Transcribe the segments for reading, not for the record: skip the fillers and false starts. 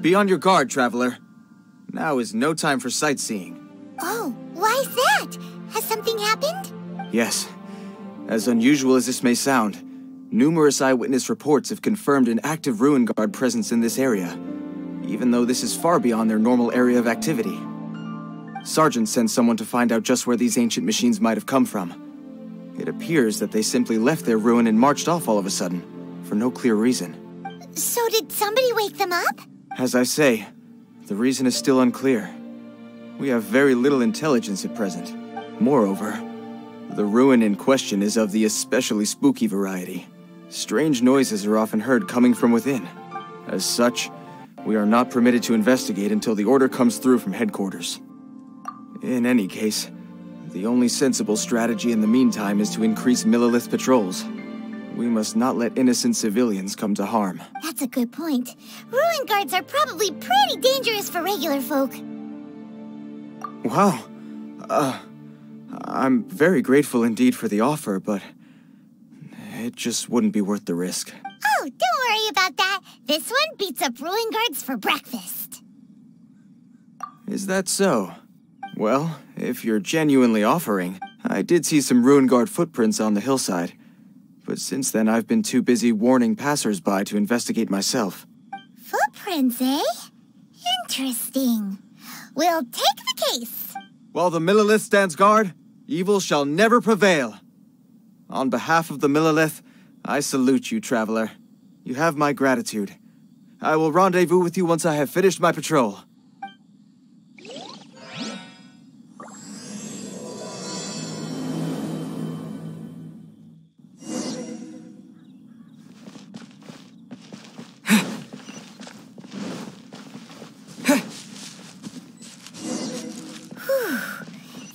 Be on your guard, traveler. Now is no time for sightseeing. Oh, why is that? Has something happened? Yes. As unusual as this may sound, numerous eyewitness reports have confirmed an active ruin guard presence in this area, even though this is far beyond their normal area of activity. Sergeant sent someone to find out just where these ancient machines might have come from. It appears that they simply left their ruin and marched off all of a sudden, for no clear reason. So did somebody wake them up? As I say, the reason is still unclear. We have very little intelligence at present. Moreover, the ruin in question is of the especially spooky variety. Strange noises are often heard coming from within. As such, we are not permitted to investigate until the order comes through from headquarters. In any case, the only sensible strategy in the meantime is to increase Millilith patrols. We must not let innocent civilians come to harm. That's a good point. Ruin guards are probably pretty dangerous for regular folk. Wow. I'm very grateful indeed for the offer, but it just wouldn't be worth the risk. Oh, don't worry about that. This one beats up ruin guards for breakfast. Is that so? Well, if you're genuinely offering, I did see some ruin guard footprints on the hillside. But since then, I've been too busy warning passers-by to investigate myself. Footprints, eh? Interesting. We'll take the case. While the Millilith stands guard, evil shall never prevail. On behalf of the Millilith, I salute you, traveler. You have my gratitude. I will rendezvous with you once I have finished my patrol.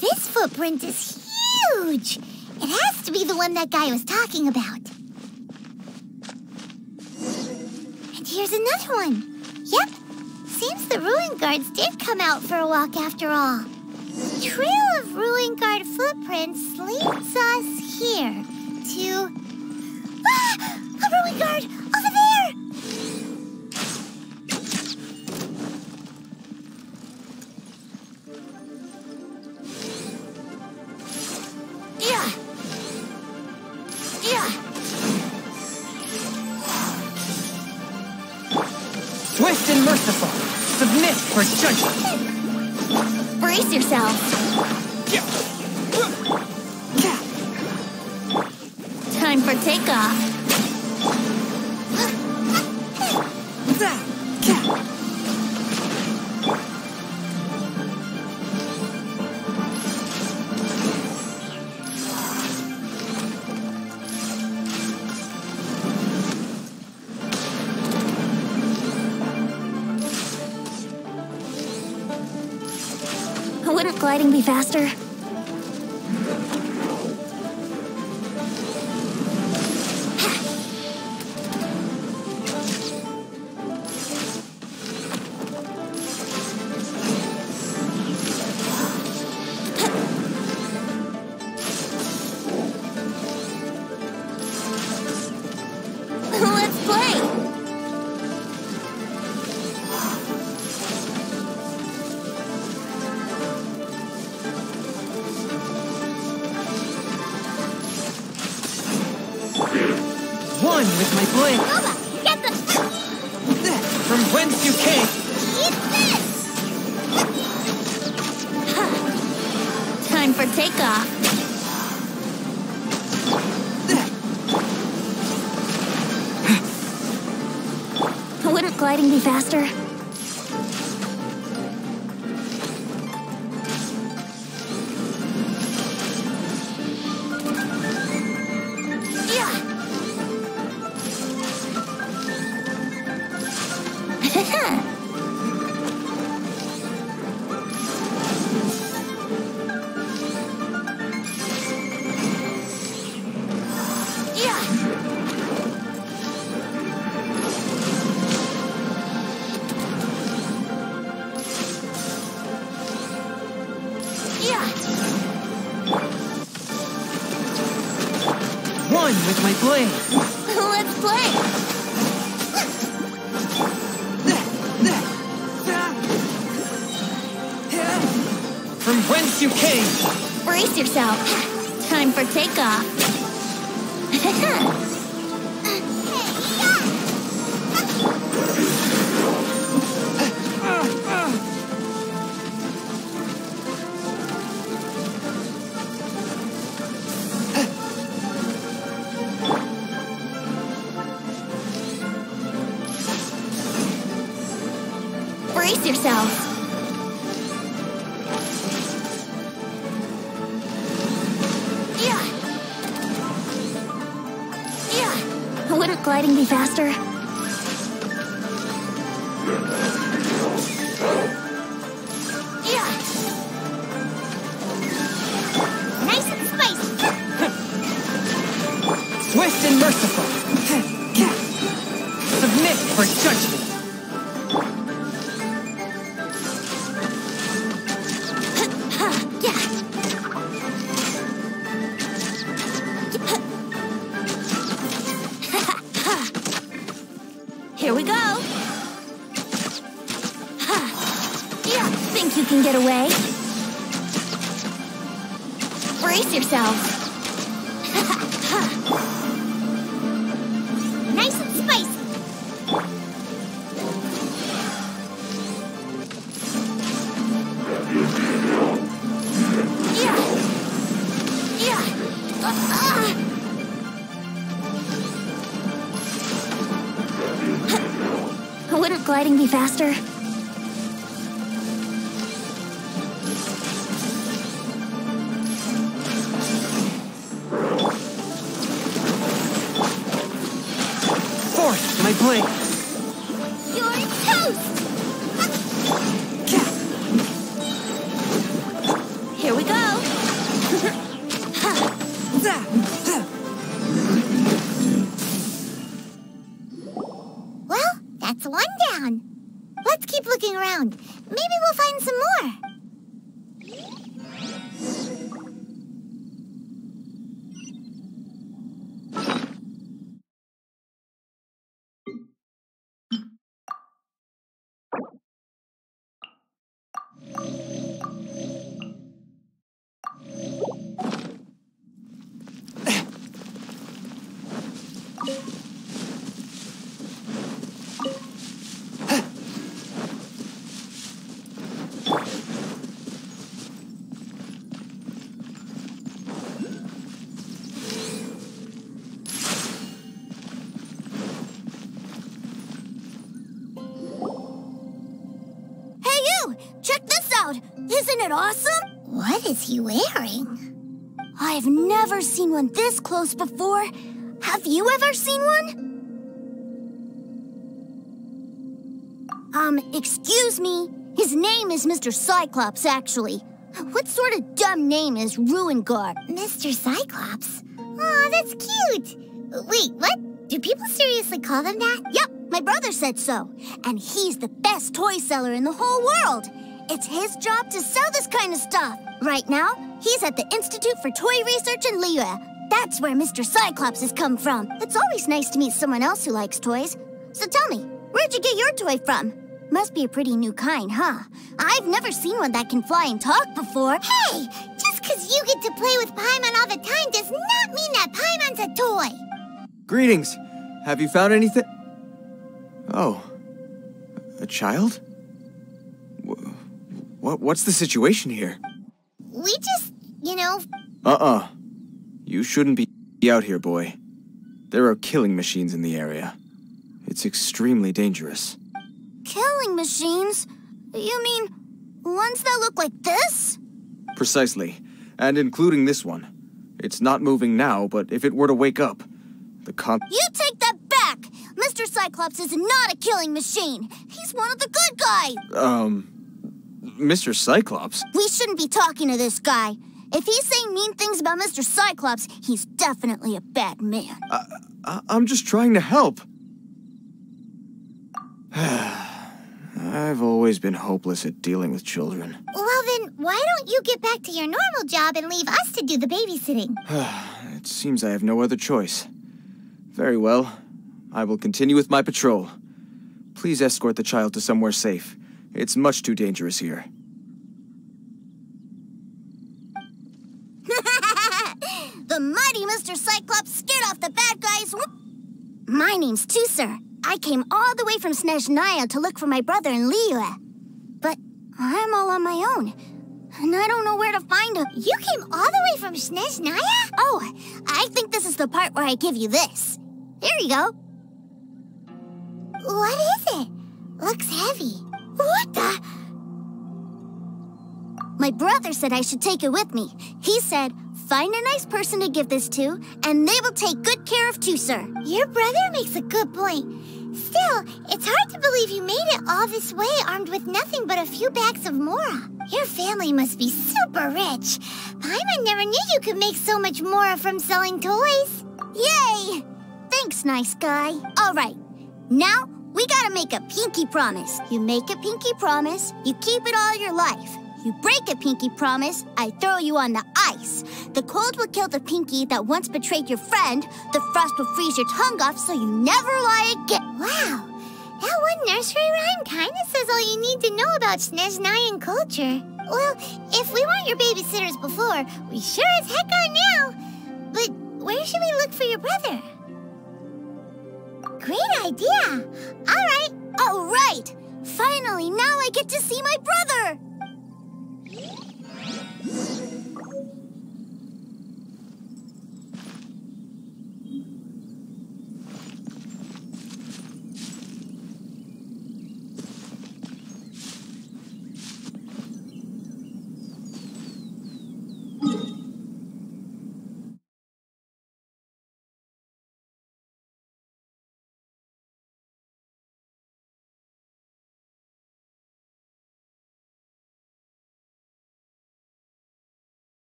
This footprint is huge. It has to be the one that guy was talking about. And here's another one. Yep. Seems the ruin guards did come out for a walk after all. The trail of ruin guard footprints leads us here to... Ah! A ruin guard! Over there! Swift and merciful, submit for judgment. Brace yourself. Time for takeoff. Wouldn't gliding be faster? Let's play! One with my blade. Nova, get the... From whence you came. Eat this! Time for takeoff. Wouldn't gliding be faster? One with my blade. Let's play! whence you came. Brace yourself. Time for takeoff. Brace yourself. Wouldn't gliding be faster? Yeah. Nice and spicy. Swift and merciful. Submit for judgment. Here we go. Yeah, think you can get away? Brace yourself. Nice and spicy. Yeah. Wouldn't gliding be faster? Force my blade. You're toast! Here we go. Well, that's one down. Let's keep looking around. Maybe we'll find some more. Check this out! Isn't it awesome? What is he wearing? I've never seen one this close before. Have you ever seen one? Excuse me. His name is Mr. Cyclops, actually. What sort of dumb name is Ruin Guard? Mr. Cyclops? Aw, that's cute. Wait, what? Do people seriously call them that? Yep, my brother said so. And he's the best toy seller in the whole world. It's his job to sell this kind of stuff. Right now, he's at the Institute for Toy Research in Liyue. That's where Mr. Cyclops has come from. It's always nice to meet someone else who likes toys. So tell me, where'd you get your toy from? Must be a pretty new kind, huh? I've never seen one that can fly and talk before. Hey, just because you get to play with Paimon all the time does not mean that Paimon's a toy. Greetings. Have you found anything? Oh. A child? What's the situation here? We just, You shouldn't be out here, boy. There are killing machines in the area. It's extremely dangerous. Killing machines? You mean ones that look like this? Precisely. And including this one. It's not moving now, but if it were to wake up, You take that back! Mr. Cyclops is not a killing machine. He's one of the good guys. Mr. Cyclops? We shouldn't be talking to this guy. If he's saying mean things about Mr. Cyclops, he's definitely a bad man. I'm just trying to help. I've always been hopeless at dealing with children. Well then, why don't you get back to your normal job and leave us to do the babysitting? It seems I have no other choice. Very well. I will continue with my patrol. Please escort the child to somewhere safe. It's much too dangerous here. My name's Tusser. I came all the way from Snezhnaya to look for my brother in Liyue. But I'm all on my own, and I don't know where to find him. You came all the way from Snezhnaya? Oh, I think this is the part where I give you this. Here you go. What is it? Looks heavy. What the? My brother said I should take it with me. He said, find a nice person to give this to, and they will take good care of Tusser. Your brother makes a good point. Still, it's hard to believe you made it all this way armed with nothing but a few bags of mora. Your family must be super rich. Paimon never knew you could make so much mora from selling toys. Yay! Thanks, nice guy. All right, now we gotta make a pinky promise. You make a pinky promise, you keep it all your life. You break a pinky promise, I throw you on the ice. The cold will kill the pinky that once betrayed your friend. The frost will freeze your tongue off so you never lie again. Wow, that one nursery rhyme kind of says all you need to know about Snezhnayan culture. Well, if we weren't your babysitters before, we sure as heck are now. But where should we look for your brother? Great idea. All right. Finally, now I get to see my brother.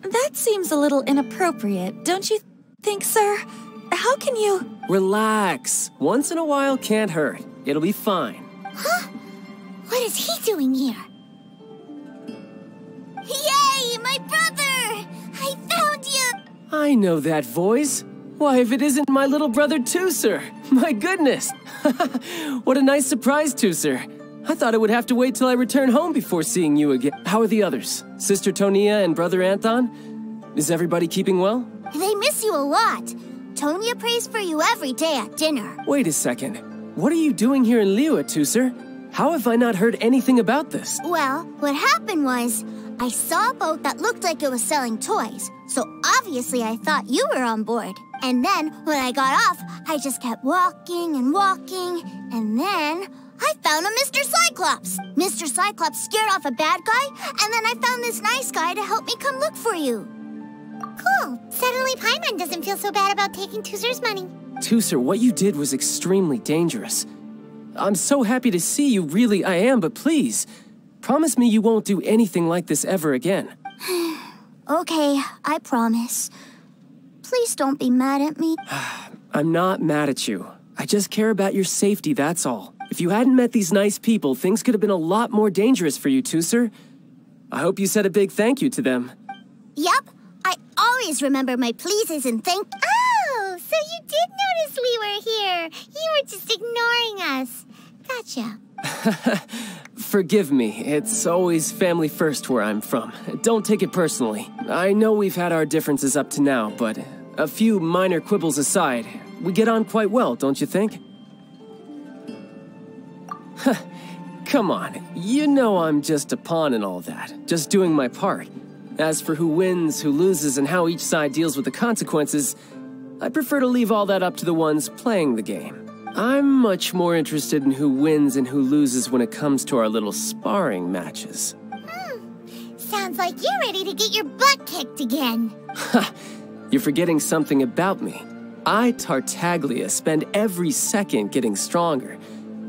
That seems a little inappropriate, don't you think, sir? How can you... Relax. Once in a while can't hurt. It'll be fine. Huh? What is he doing here? Yay, my brother! I found you! I know that voice. Why, if it isn't my little brother Tusser. My goodness. What a nice surprise, Tusser. I thought I would have to wait till I return home before seeing you again. How are the others? Sister Tonia and Brother Anton? Is everybody keeping well? They miss you a lot. Tonia prays for you every day at dinner. Wait a second. What are you doing here in Liyue, Tusser? How have I not heard anything about this? Well, what happened was, I saw a boat that looked like it was selling toys, so obviously I thought you were on board. And then, when I got off, I just kept walking and walking, and then I found a Mr. Cyclops. Mr. Cyclops scared off a bad guy, and then I found this nice guy to help me come look for you. Cool. Suddenly Paimon doesn't feel so bad about taking Tooser's money. Tooser, what you did was extremely dangerous. I'm so happy to see you, really I am, but please, promise me you won't do anything like this ever again. Okay, I promise. Please don't be mad at me. I'm not mad at you. I just care about your safety, that's all. If you hadn't met these nice people, things could have been a lot more dangerous for you, Tooser. I hope you said a big thank you to them. Yup, I always remember my pleases and thank... Oh, so you did notice we were here. You were just ignoring us. Gotcha. Forgive me, it's always family first where I'm from. Don't take it personally. I know we've had our differences up to now, but a few minor quibbles aside, we get on quite well, don't you think? Come on, you know I'm just a pawn and all that, just doing my part. As for who wins, who loses, and how each side deals with the consequences, I prefer to leave all that up to the ones playing the game. I'm much more interested in who wins and who loses when it comes to our little sparring matches. Sounds like you're ready to get your butt kicked again. You're forgetting something about me. I, Tartaglia, spend every second getting stronger.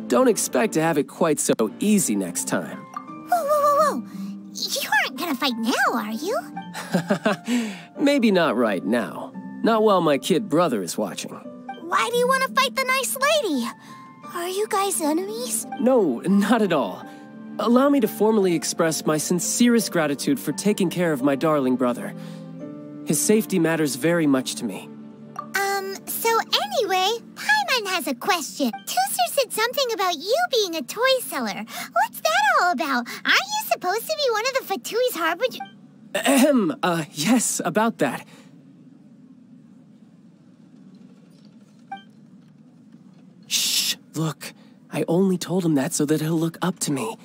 Don't expect to have it quite so easy next time. Whoa. You aren't gonna fight now, are you? Maybe not right now. Not while my kid brother is watching. Why do you want to fight the nice lady? Are you guys enemies? No, not at all. Allow me to formally express my sincerest gratitude for taking care of my darling brother. His safety matters very much to me. So anyway, Paimon has a question. Tooser said something about you being a toy seller. What's that all about? Aren't you supposed to be one of the Fatui's harbinger? Yes, about that. Shh, look. I only told him that so that he'll look up to me.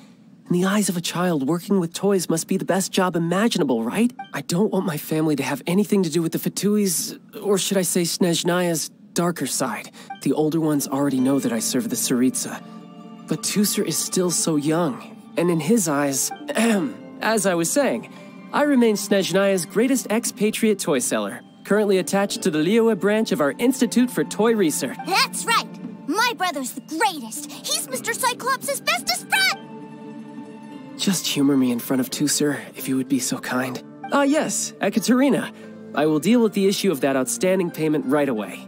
In the eyes of a child, working with toys must be the best job imaginable, right? I don't want my family to have anything to do with the Fatui's, or should I say Snezhnaya's, darker side. The older ones already know that I serve the Tsaritsa. But Tooser is still so young, and in his eyes, as I was saying, I remain Snezhnaya's greatest expatriate toy seller, currently attached to the Liyue branch of our Institute for Toy Research. That's right! My brother's the greatest! He's Mr. Cyclops' bestest friend! Just humor me in front of Tooser, if you would be so kind. Yes, Ekaterina. I will deal with the issue of that outstanding payment right away.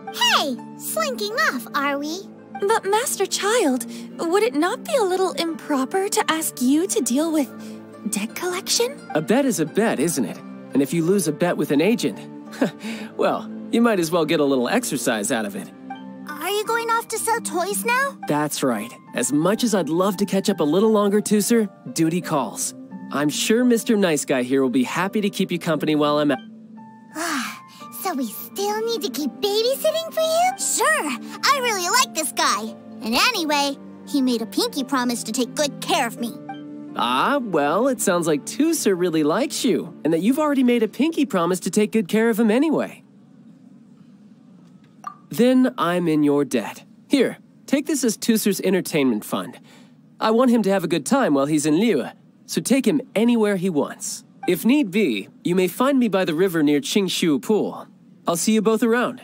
Hey, slinking off, are we? But Master Child, would it not be a little improper to ask you to deal with debt collection? A bet is a bet, isn't it? And if you lose a bet with an agent, well, you might as well get a little exercise out of it. Are you going off to sell toys now? That's right. As much as I'd love to catch up a little longer, Tooser, duty calls. I'm sure Mr. Nice Guy here will be happy to keep you company while I'm out. So we still need to keep babysitting for you? Sure, I really like this guy. And anyway, he made a pinky promise to take good care of me. Well, it sounds like Tooser really likes you, and that you've already made a pinky promise to take good care of him anyway. Then I'm in your debt. Here, take this as Tooser's entertainment fund. I want him to have a good time while he's in Liyue, so take him anywhere he wants. If need be, you may find me by the river near Qingshu Pool. I'll see you both around.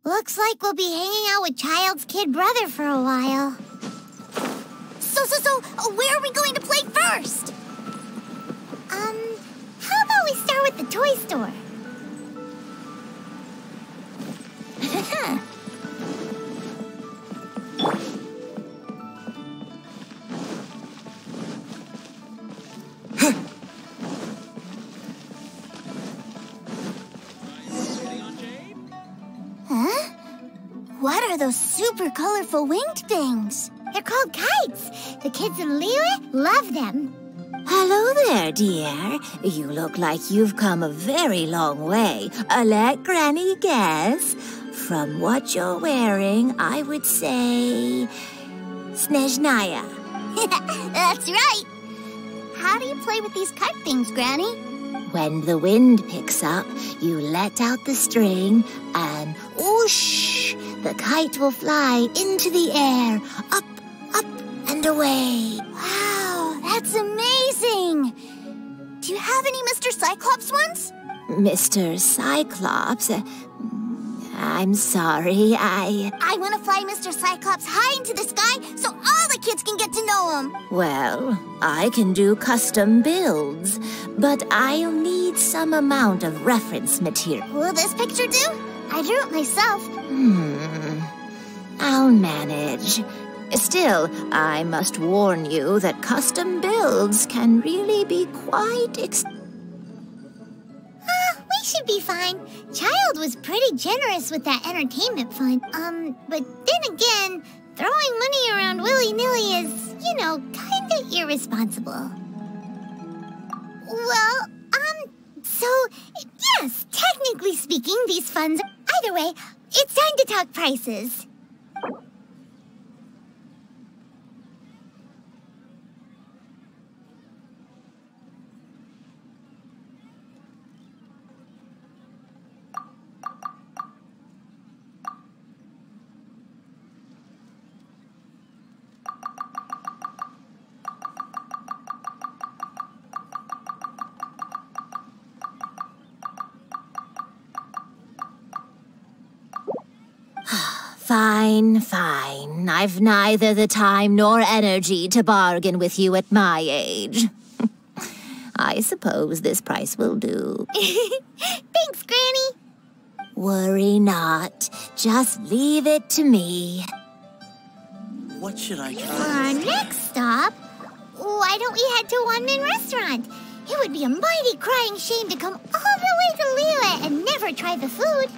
Looks like we'll be hanging out with Child's kid brother for a while. So So, where are we going to play first? How about we start with the toy store? Huh? What are those super colorful winged things? They're called kites. The kids in Liyue love them. Hello there, dear. You look like you've come a very long way. Let Granny guess. From what you're wearing, I would say... Snezhnaya. That's right. How do you play with these kite things, Granny? When the wind picks up, you let out the string and whoosh! The kite will fly into the air, up, and away. Wow, that's amazing! Do you have any Mr. Cyclops ones? Mr. Cyclops? I'm sorry, I want to fly Mr. Cyclops high into the sky so all the kids can get to know him. Well, I can do custom builds, but I'll need some amount of reference material. Will this picture do? I drew it myself. I'll manage. Still, I must warn you that custom builds can really be quite We should be fine. Childe was pretty generous with that entertainment fund. But then again, throwing money around willy-nilly is, kinda irresponsible. Well, so, yes, technically speaking, these funds... Either way, it's time to talk prices. Fine. I've neither the time nor energy to bargain with you at my age. I suppose this price will do. Thanks, Granny. Worry not. Just leave it to me. What should I For try? our next stop, why don't we head to Wanmin Restaurant? It would be a mighty crying shame to come all the way to Liyue and never try the food.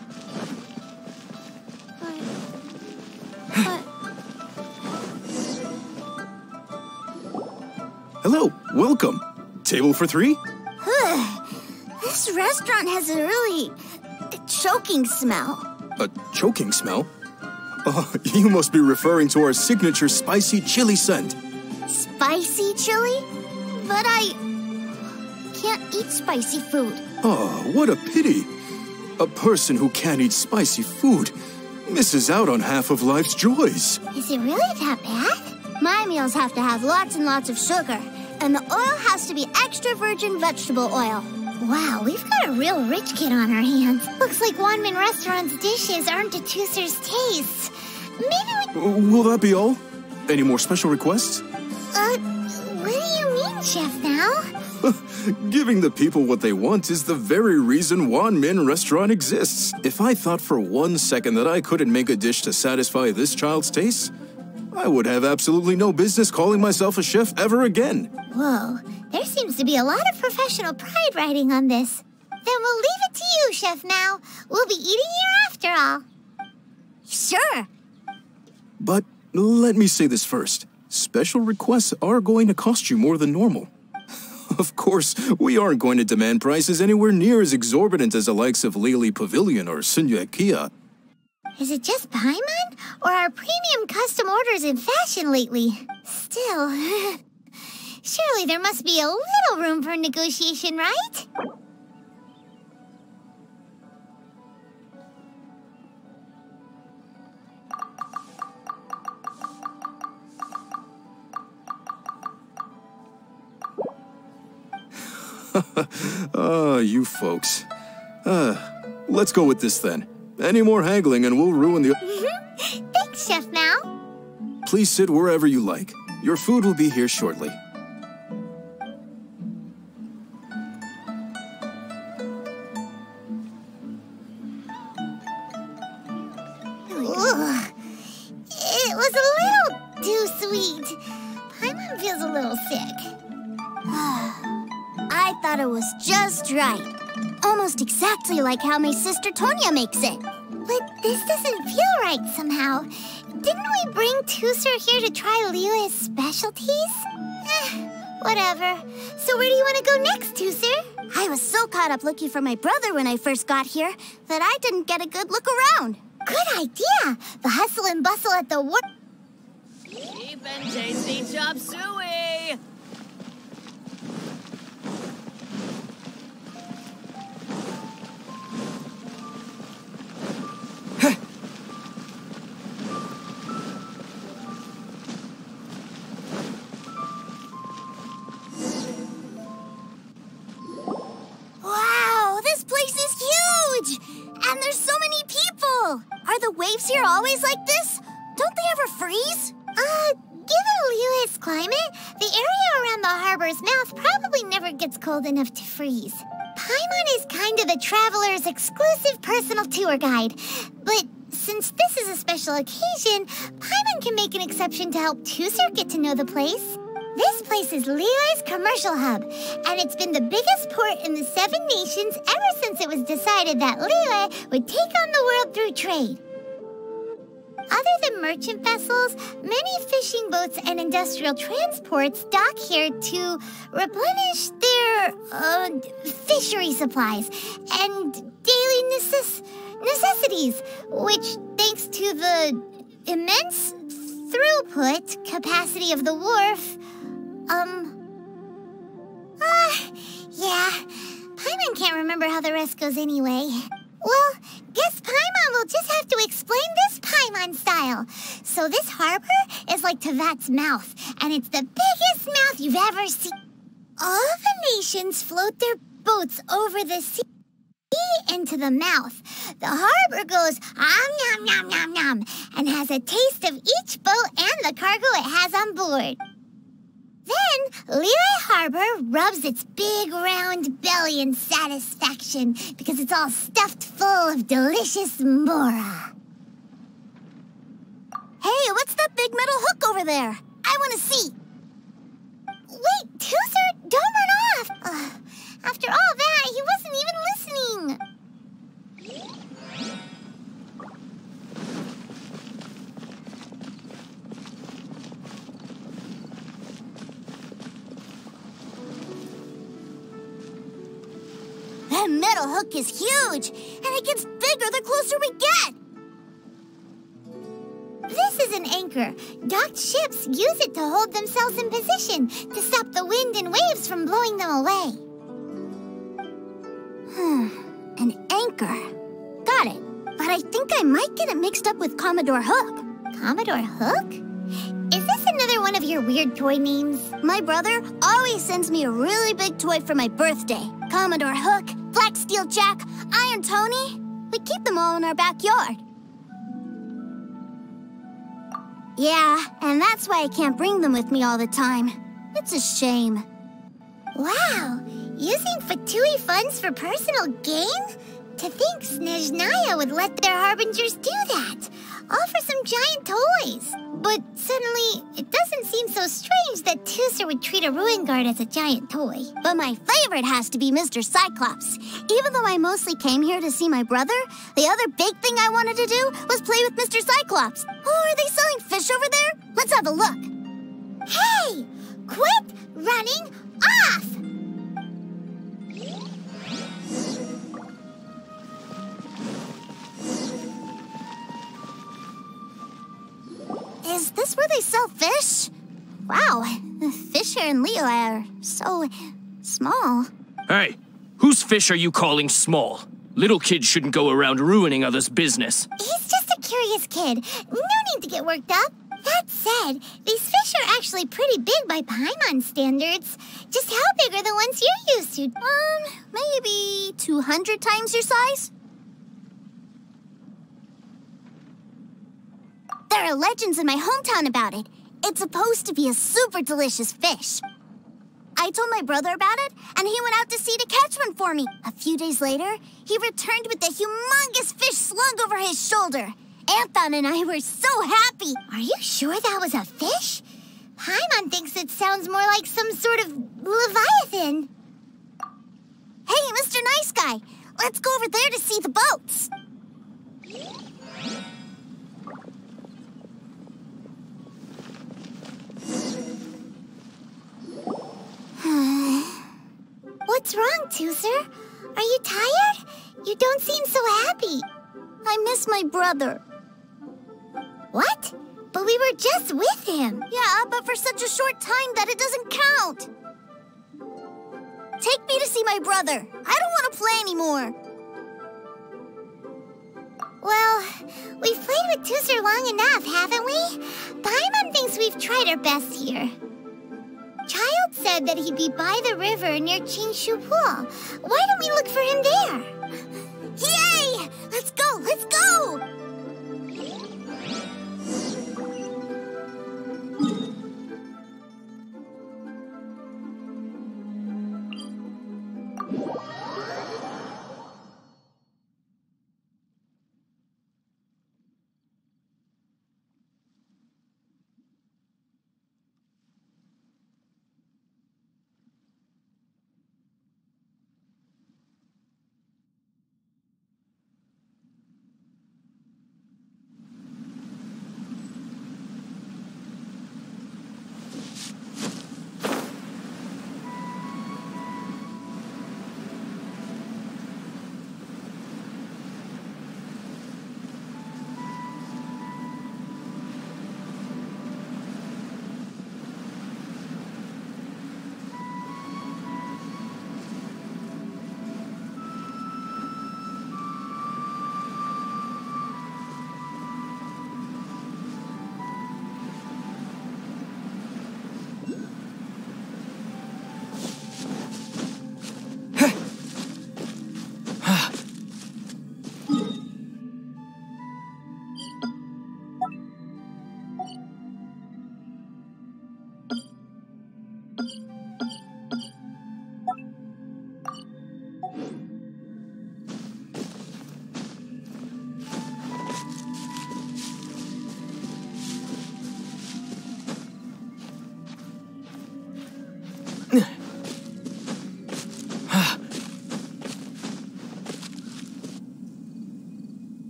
Hello, welcome. Table for 3? This restaurant has a really choking smell. A choking smell? Oh, you must be referring to our signature spicy chili scent. Spicy chili? But I can't eat spicy food. Oh, what a pity. A person who can't eat spicy food misses out on half of life's joys. Is it really that bad? My meals have to have lots and lots of sugar, and the oil has to be extra virgin vegetable oil. Wow, we've got a real rich kid on our hands. Looks like Wanmin Restaurant's dishes aren't to Tooser's taste. Maybe we... Will that be all? Any more special requests? What do you mean, Chef Now? Giving the people what they want is the very reason Wanmin Restaurant exists. If I thought for 1 second that I couldn't make a dish to satisfy this child's taste, I would have absolutely no business calling myself a chef ever again. Whoa, there seems to be a lot of professional pride riding on this. Then we'll leave it to you, Chef Now. We'll be eating here after all. Sure. But let me say this first. Special requests are going to cost you more than normal. Of course, we aren't going to demand prices anywhere near as exorbitant as the likes of Lily Pavilion or Sunyakia. Is it just Paimon? Or are premium custom orders in fashion lately? Still, surely there must be a little room for negotiation, right? You folks. Let's go with this then. Any more haggling and we'll ruin the... Thanks, Chef Now. Please sit wherever you like. Your food will be here shortly. Ugh. It was a little too sweet. Paimon feels a little sick. I thought it was just right. Almost exactly like how my sister Tonya makes it. But this doesn't feel right somehow. Didn't we bring Tusser here to try Lila's specialties? Whatever. So where do you want to go next, Tusser? I was so caught up looking for my brother when I first got here that I didn't get a good look around. Good idea. The hustle and bustle at the work. Cheap and tasty chop suey! Wow, this place is huge! And there's so many people! Are the waves here always like this? Don't they ever freeze? Given Liyue's climate, the area around the harbor's mouth probably never gets cold enough to freeze. Paimon is kind of the traveler's exclusive personal tour guide. But since this is a special occasion, Paimon can make an exception to help Tusser get to know the place. This place is Liyue's commercial hub, and it's been the biggest port in the 7 nations ever since it was decided that Liyue would take on the world through trade. Other than merchant vessels, many fishing boats and industrial transports dock here to replenish their fishery supplies and daily necessities, which, thanks to the immense throughput capacity of the wharf, yeah, Paimon can't remember how the rest goes anyway. Well, guess Paimon will just have to explain this Paimon style. So this harbor is like Tevat's mouth, and it's the biggest mouth you've ever seen. All the nations float their boats over the sea into the mouth. The harbor goes nom nom nom nom and has a taste of each boat and the cargo it has on board. Then, Liyue Harbor rubs its big round belly in satisfaction because it's all stuffed full of delicious mora. Hey, what's that big metal hook over there? I want to see. Wait, Tusser, don't run off! After all that, he wasn't even listening. That metal hook is huge, and it gets bigger the closer we get. This is an anchor. Docked ships use it to hold themselves in position to stop the wind and waves from blowing them away. An anchor. Got it. But I think I might get it mixed up with Commodore Hook. Commodore Hook? Is this another one of your weird toy names? My brother always sends me a really big toy for my birthday. Commodore Hook, Black Steel Jack, Iron Tony. We keep them all in our backyard. Yeah, and that's why I can't bring them with me all the time. It's a shame. Wow, using Fatui funds for personal gain? To think Snezhnaya would let their harbingers do that. All for some giant toys. But suddenly, it doesn't seem so strange that Tusser would treat a ruin guard as a giant toy. But my favorite has to be Mr. Cyclops. Even though I mostly came here to see my brother, the other big thing I wanted to do was play with Mr. Cyclops. Oh, are they selling fish over there? Let's have a look. Hey! Quit running off! Is this where they sell fish? Wow, the fish here in Liyue are so small. Hey, whose fish are you calling small? Little kids shouldn't go around ruining others' business. He's just a curious kid. No need to get worked up. That said, these fish are actually pretty big by Paimon standards. Just how big are the ones you're used to? Maybe 200 times your size? There are legends in my hometown about it. It's supposed to be a super delicious fish. I told my brother about it, and he went out to sea to catch one for me. A few days later, he returned with a humongous fish slung over his shoulder. Anton and I were so happy. Are you sure that was a fish? Paimon thinks it sounds more like some sort of leviathan. Hey, Mr. Nice Guy, let's go over there to see the boats. What's wrong, Tooser? Are you tired? You don't seem so happy. I miss my brother. What? But we were just with him. Yeah, but for such a short time that it doesn't count. Take me to see my brother. I don't want to play anymore. Well, we've played with Tooser long enough, haven't we? Paimon thinks we've tried our best here. Childe said that he'd be by the river near Chingshu Pool. Why don't we look for him there? Yay! Let's go! Let's go!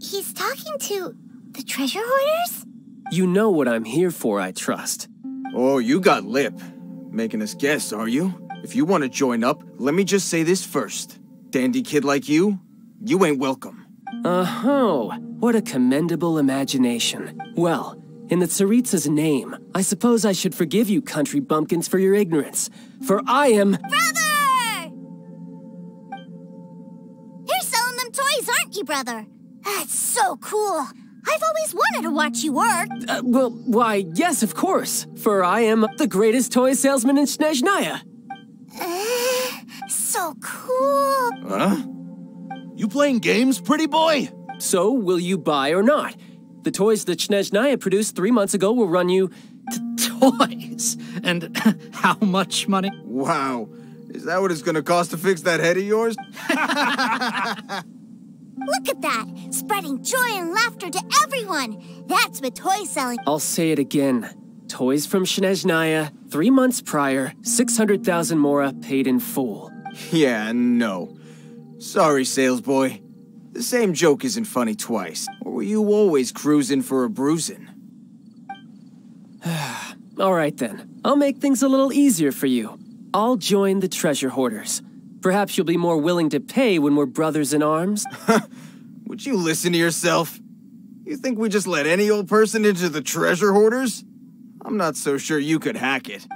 He's talking to the treasure hoarders? You know what I'm here for, I trust. Oh, you got lip. Making us guess, are you? If you want to join up, let me just say this first. Dandy kid like you ain't welcome. Oh, what a commendable imagination. Well, in the Tsaritsa's name, I suppose I should forgive you country bumpkins for your ignorance. For I am— Brother! You're selling them toys, aren't you, brother? That's so cool. I've always wanted to watch you work. Well, why, yes, of course. For I am the greatest toy salesman in Snezhnaya. So cool. Huh? You playing games, pretty boy? So, will you buy or not? The toys that Snezhnaya produced 3 months ago will run you— Toys? And how much money? Wow. Is that what it's gonna cost to fix that head of yours? Look at that! Spreading joy and laughter to everyone! That's what toy selling... I'll say it again. Toys from Snezhnaya, 3 months prior, 600,000 mora paid in full. Yeah, no. Sorry, salesboy. The same joke isn't funny twice. Or were you always cruising for a bruising? All right then. I'll make things a little easier for you. I'll join the treasure hoarders. Perhaps you'll be more willing to pay when we're brothers in arms. Would you listen to yourself? You think we just let any old person into the treasure hoarders? I'm not so sure you could hack it.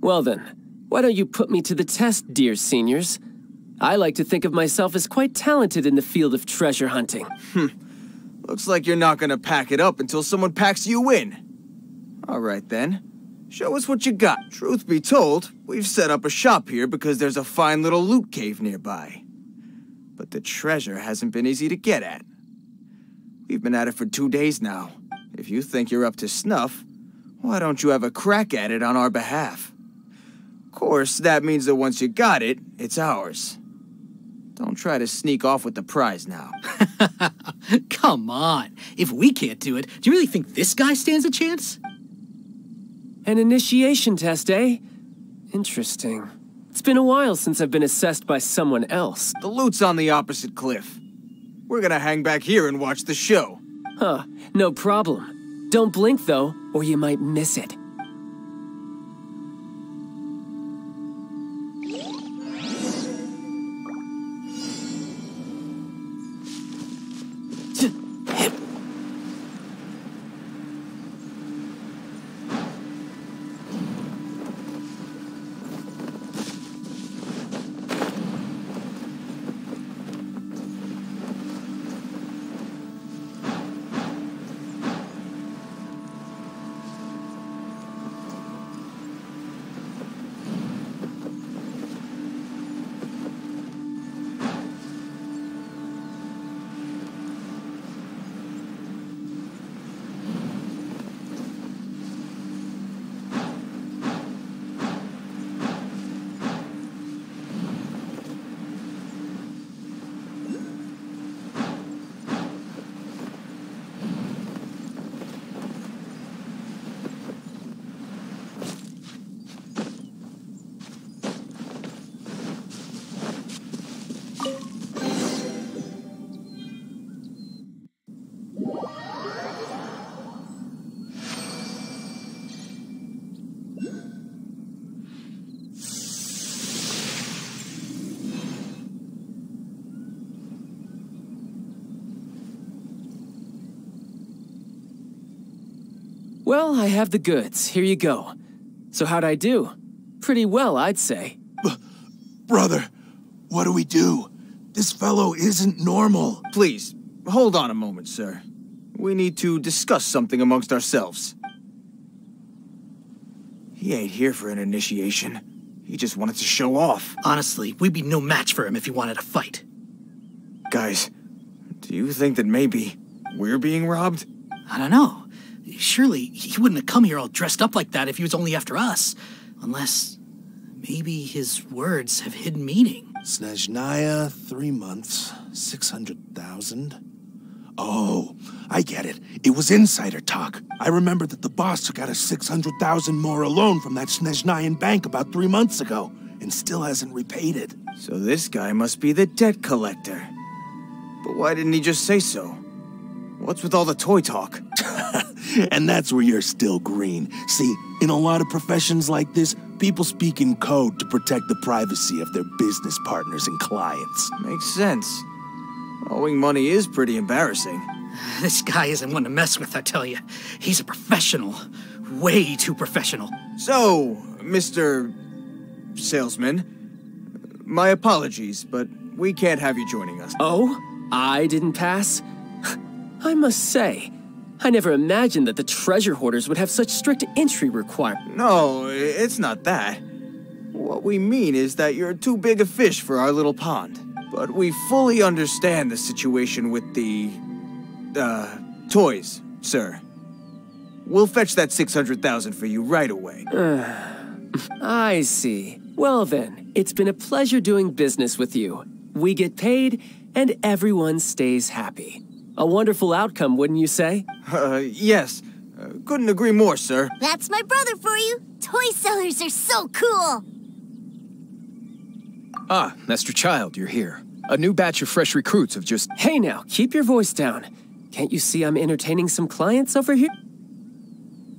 Well then, why don't you put me to the test, dear seniors? I like to think of myself as quite talented in the field of treasure hunting. Looks like you're not gonna pack it up until someone packs you in. All right then. Show us what you got. Truth be told, we've set up a shop here because there's a fine little loot cave nearby. But the treasure hasn't been easy to get at. We've been at it for 2 days now. If you think you're up to snuff, why don't you have a crack at it on our behalf? Of course, that means that once you got it, it's ours. Don't try to sneak off with the prize now. Come on. If we can't do it, do you really think this guy stands a chance? An initiation test, eh? Interesting. It's been a while since I've been assessed by someone else. The loot's on the opposite cliff. We're gonna hang back here and watch the show. Huh, no problem. Don't blink, though, or you might miss it. Well, I have the goods. Here you go. So how'd I do? Pretty well, I'd say. Brother, what do we do? This fellow isn't normal. Please, hold on a moment, sir. We need to discuss something amongst ourselves. He ain't here for an initiation. He just wanted to show off. Honestly, we'd be no match for him if he wanted to fight. Guys, do you think that maybe we're being robbed? I don't know. Surely, he wouldn't have come here all dressed up like that if he was only after us. Unless, maybe his words have hidden meaning. Snezhnaya, 3 months, 600,000. Oh, I get it. It was insider talk. I remember that the boss took out a 600,000 more loan from that Snezhnayan bank about 3 months ago, and still hasn't repaid it. So this guy must be the debt collector. But why didn't he just say so? What's with all the toy talk? And that's where you're still green. See, in a lot of professions like this, people speak in code to protect the privacy of their business partners and clients. Makes sense. Owing money is pretty embarrassing. This guy isn't one to mess with, I tell you. He's a professional. Way too professional. So, Mr. Salesman, my apologies, but we can't have you joining us. Oh? I didn't pass? I must say, I never imagined that the treasure hoarders would have such strict entry requirements. No, it's not that. What we mean is that you're too big a fish for our little pond. But we fully understand the situation with the, toys, sir. We'll fetch that 600,000 for you right away. I see. Well then, it's been a pleasure doing business with you. We get paid, and everyone stays happy. A wonderful outcome, wouldn't you say? Yes. Couldn't agree more, sir. That's my brother for you. Toy sellers are so cool. Ah, Master Childe, you're here. A new batch of fresh recruits have just... Hey now, keep your voice down. Can't you see I'm entertaining some clients over here?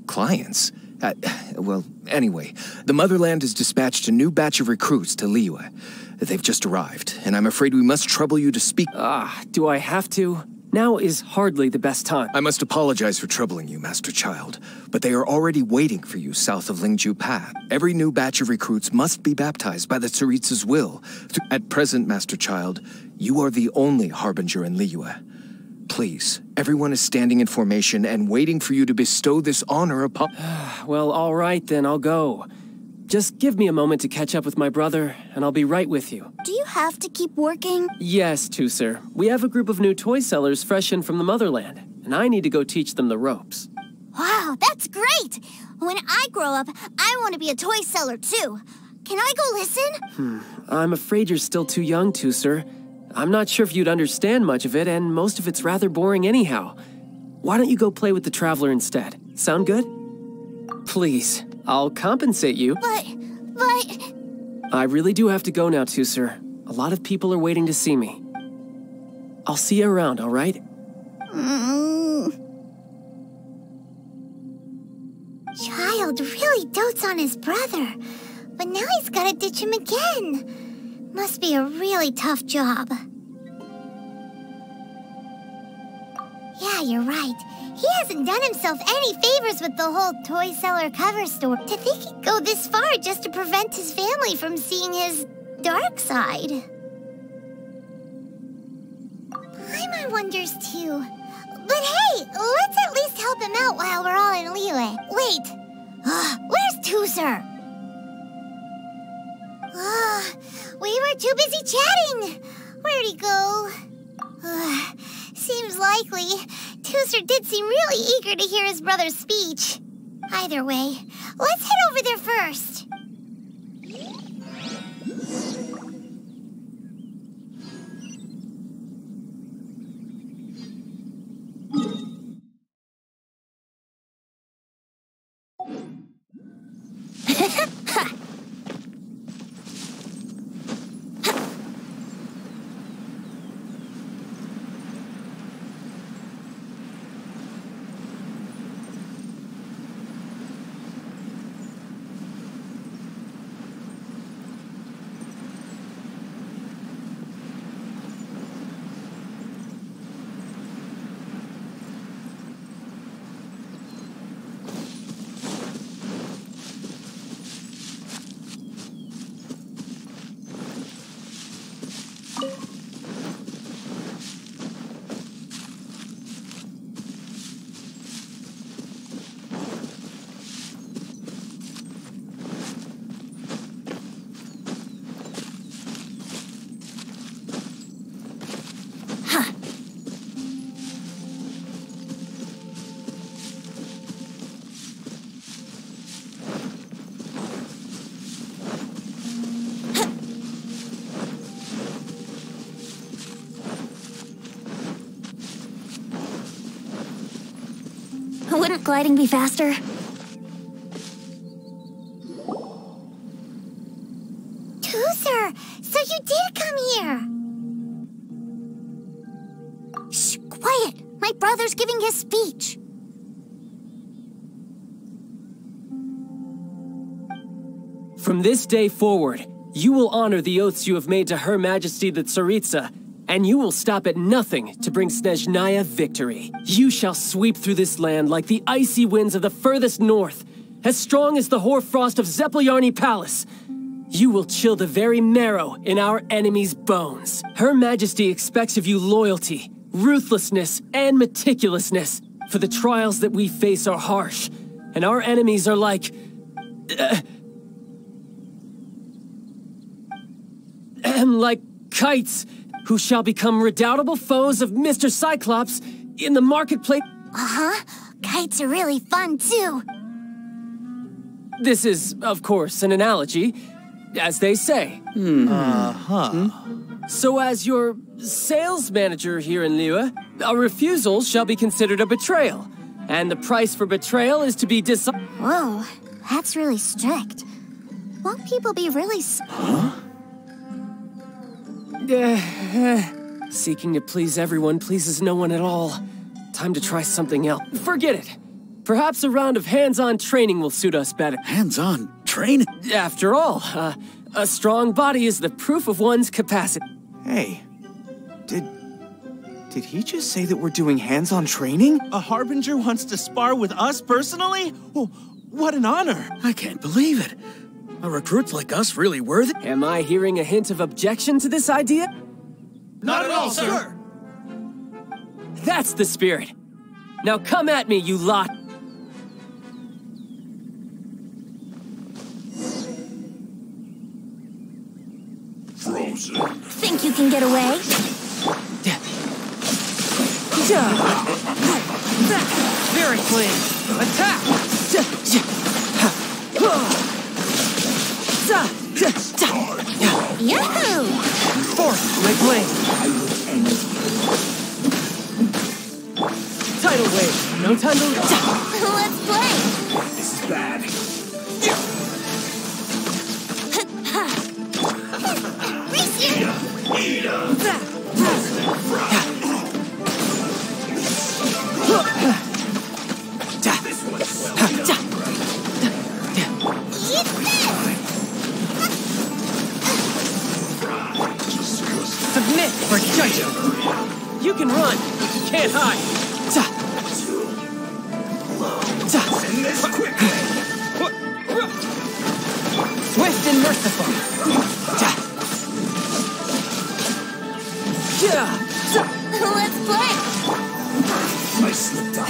Clients? Well, anyway, the Motherland has dispatched a new batch of recruits to Liyue. They've just arrived, and I'm afraid we must trouble you to speak... Do I have to? Now is hardly the best time. I must apologize for troubling you, Master Childe, but they are already waiting for you south of Lingju Path. Every new batch of recruits must be baptized by the Tsaritsa's will. At present, Master Childe, you are the only harbinger in Liyue. Please, everyone is standing in formation and waiting for you to bestow this honor upon... Well, all right then, I'll go. Just give me a moment to catch up with my brother, and I'll be right with you. Do you have to keep working? Yes, Tusser. We have a group of new toy sellers fresh in from the Motherland, and I need to go teach them the ropes. Wow, that's great! When I grow up, I want to be a toy seller too. Can I go listen? I'm afraid you're still too young, Tusser. I'm not sure if you'd understand much of it, and most of it's rather boring anyhow. Why don't you go play with the Traveler instead? Sound good? Please, I'll compensate you. But... I really do have to go now, Tusser. A lot of people are waiting to see me. I'll see you around, all right? Childe really dotes on his brother, but now he's gotta ditch him again. Must be a really tough job. Yeah, you're right. He hasn't done himself any favors with the whole toy seller cover store. To think he'd go this far just to prevent his family from seeing his dark side. Paimon wonders too. But hey, let's at least help him out while we're all in Liyue. Wait, where's Tusser? We were too busy chatting. Where'd he go? Seems likely. Tusser did seem really eager to hear his brother's speech. Either way, let's head over there first. Wouldn't gliding be faster? Tusser, so you did come here. Shh, quiet! My brother's giving his speech. From this day forward, you will honor the oaths you have made to Her Majesty the Tsaritsa, and you will stop at nothing to bring Snezhnaya victory. You shall sweep through this land like the icy winds of the furthest north, as strong as the hoarfrost of Zeppeljärni Palace. You will chill the very marrow in our enemies' bones. Her Majesty expects of you loyalty, ruthlessness, and meticulousness, for the trials that we face are harsh, and our enemies are like... like kites, who shall become redoubtable foes of Mr. Cyclops in the marketplace. Kites are really fun too. This is, of course, an analogy. as they say. So as your sales manager here in Liyue, a refusal shall be considered a betrayal. And the price for betrayal is to be Whoa, that's really strict. Won't people be really Seeking to please everyone pleases no one at all. Time to try something else. Forget it. Perhaps a round of hands-on training will suit us better. Hands-on training? After all, a strong body is the proof of one's capacity. Hey, did he just say that we're doing hands-on training? A Harbinger wants to spar with us personally? Oh, what an honor! I can't believe it. Are recruits like us really worthy? Am I hearing a hint of objection to this idea? Not at all, sir! That's the spirit. Now come at me, you lot. Frozen. Think you can get away? Very clean. Attack! Yahoo! Force my blade. Tidal wave. No time to... Let's play! This is bad. Race you! Submit for judgment. You can run, but you can't hide. Send this quickly. Swift and merciful. Let's play! I slipped up.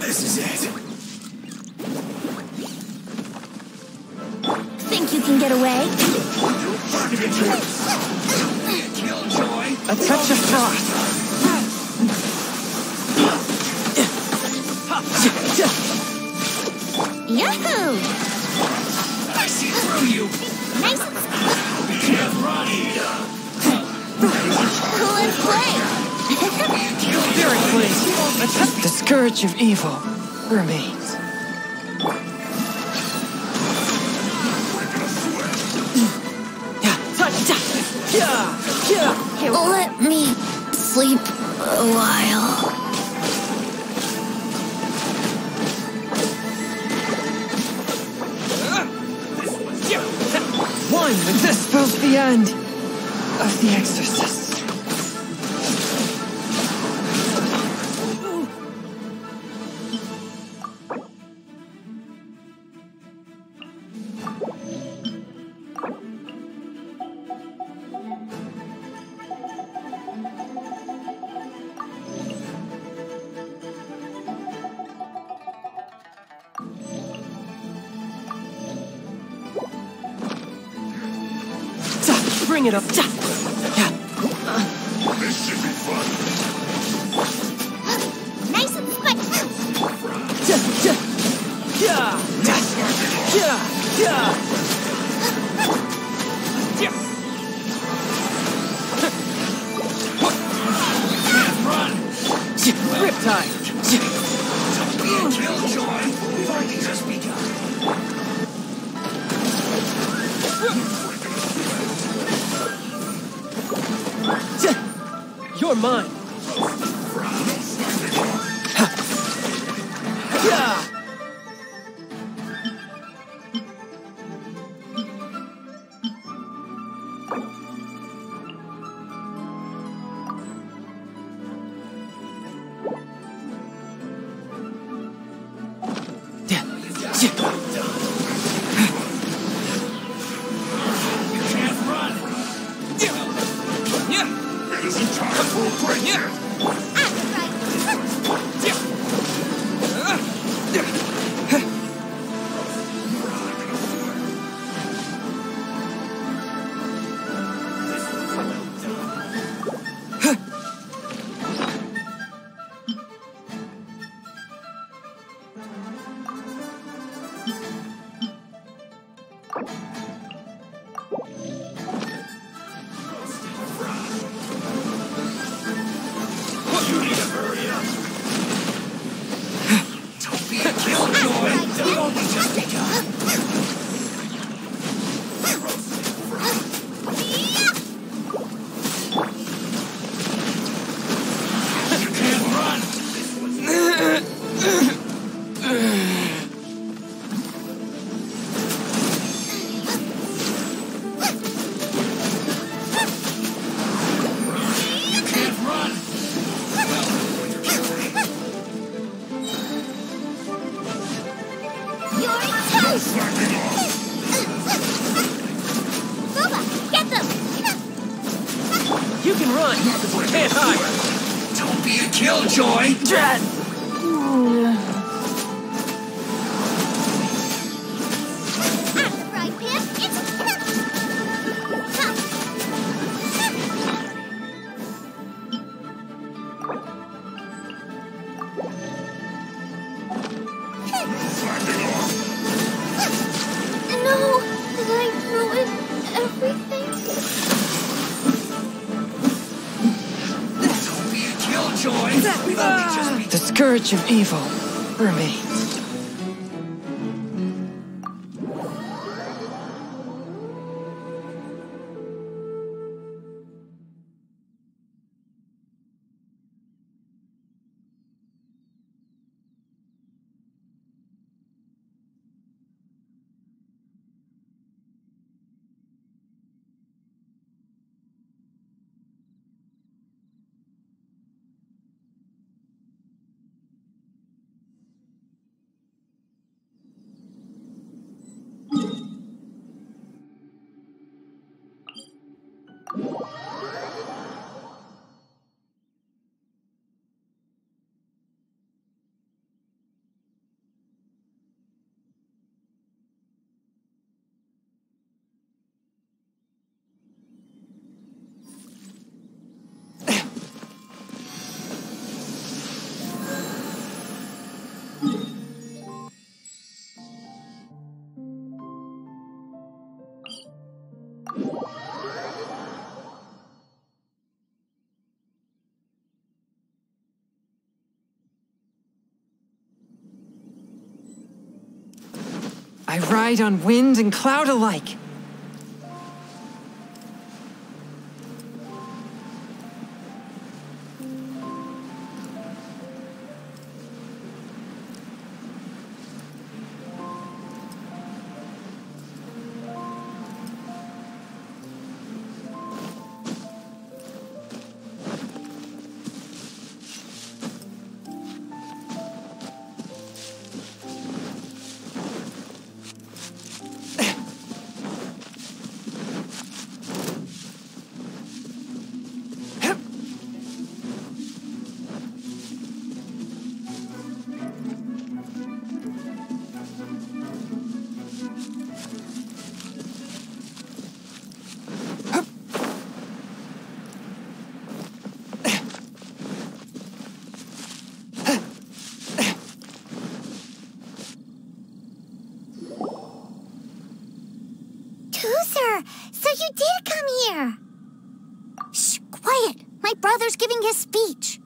This is it. Think you can get away? A touch of frost. Yahoo! I see through you. Nice. You can't run, Ida. Let's play! Very clean. The scourge of evil remains. Let me sleep a while. One with this spells the end of the exorcist. Bring it up. This should be fun. Nice and spicy. Riptide. Killjoy. We've only just begun. You're mine. You can run, but you can't hide. Don't be a killjoy! Drat! Right, Pip? It's... No! Did I ruin everything? Don't be a killjoy! We've only just begun. The scourge of evil remains. I ride on wind and cloud alike. So you did come here! Shh, quiet! My brother's giving his speech.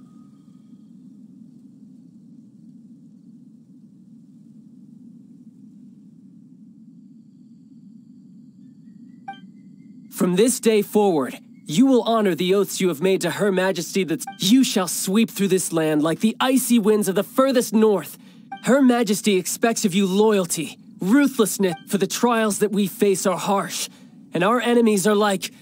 From this day forward, you will honor the oaths you have made to Her Majesty that you shall sweep through this land like the icy winds of the furthest north. Her Majesty expects of you loyalty, ruthlessness, for the trials that we face are harsh, and our enemies are like...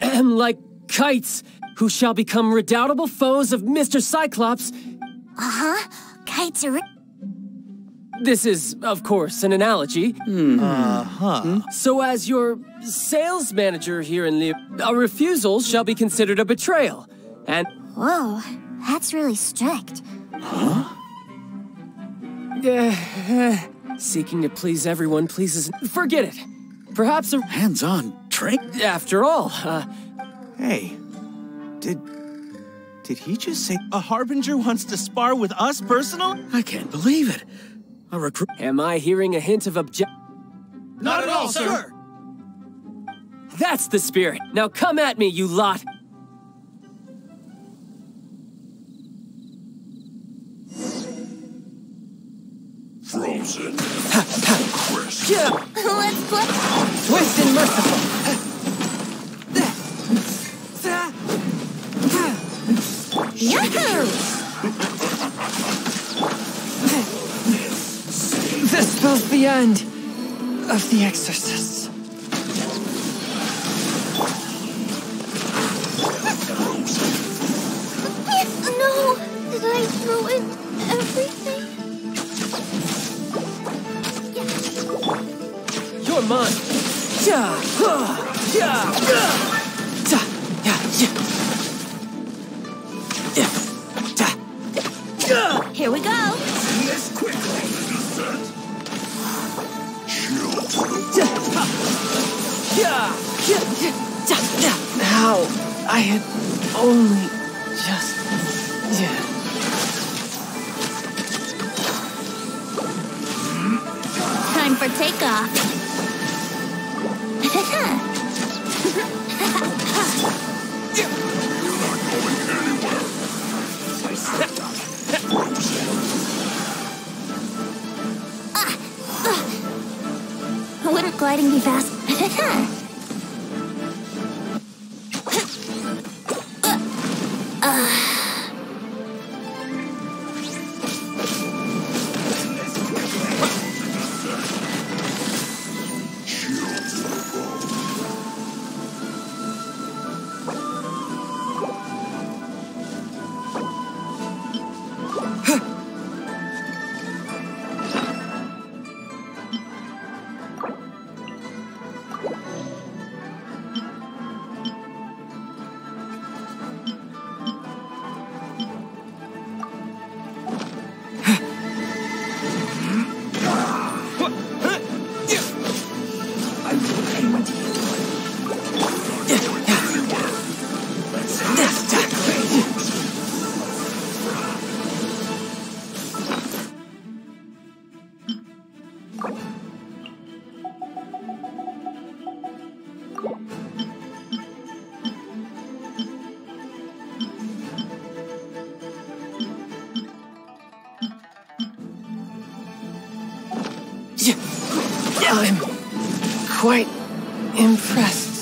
like kites, who shall become redoubtable foes of Mr. Cyclops. Uh-huh. Kites are... This is, of course, an analogy. So as your sales manager here in a refusal shall be considered a betrayal, and... Whoa, that's really strict. Seeking to please everyone pleases... Forget it. Perhaps a... Hands-on trick? After all, Hey, did he just say... A Harbinger wants to spar with us personally? I can't believe it. A recruit... Am I hearing a hint of Not at all, sir! That's the spirit. Now come at me, you lot. Frozen. Crisp. Let's play. Swift and merciful. Yahoo! This spells the end of the exorcists. No! Did I ruin everything? You're mine. Here we go. This quickly. How I had only just... Time for takeoff. Wouldn't gliding be fast? I'm quite impressed.